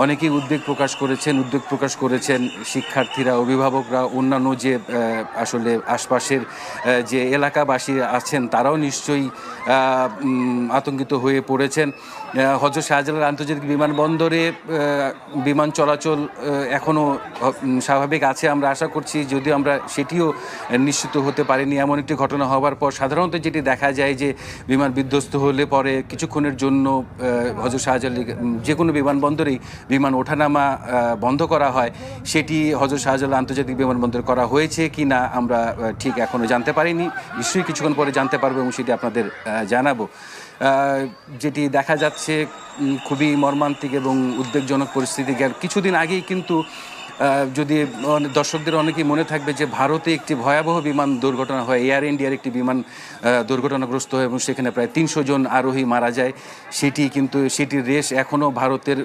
অনেকেই উদ্বেগ প্রকাশ করেছেন শিক্ষার্থীরা, অভিভাবকরা, অন্যান্য যে আসলে আশপাশের যে এলাকাবাসী আছেন তারাও নিশ্চয়ই আতঙ্কিত হয়ে পড়েছেন। হযরত শাহজালাল আন্তর্জাতিক বিমানবন্দরে বিমান চলাচল এখনও স্বাভাবিক আছে আমরা আশা করছি, যদিও আমরা সেটিও নিশ্চিত হতে পারিনি। এমন একটি ঘটনা হওয়ার পর সাধারণত যেটি দেখা যায় যে বিমান বিধ্বস্ত হলে পরে কিছুক্ষণের জন্য হযরত শাহজালাল যে কোনো বিমানবন্দরেই বিমান ওঠানামা বন্ধ করা হয়। সেটি হযরত শাহজালাল আন্তর্জাতিক বিমানবন্দরে করা হয়েছে কি না আমরা ঠিক এখনও জানতে পারিনি। নিশ্চয়ই কিছুক্ষণ পরে জানতে পারবো এবং সেটি আপনাদের জানাবো। যেটি দেখা যাচ্ছে খুবই মর্মান্তিক এবং উদ্বেগজনক পরিস্থিতি। কিছুদিন আগেই কিন্তু যদি দর্শকদের অনেকেই মনে থাকবে যে ভারতে একটি ভয়াবহ বিমান দুর্ঘটনা হয়, এয়ার ইন্ডিয়ার একটি বিমান দুর্ঘটনাগ্রস্ত হয় এবং সেখানে প্রায় ৩০০ জন আরোহী মারা যায়। সেটির রেশ এখনও ভারতের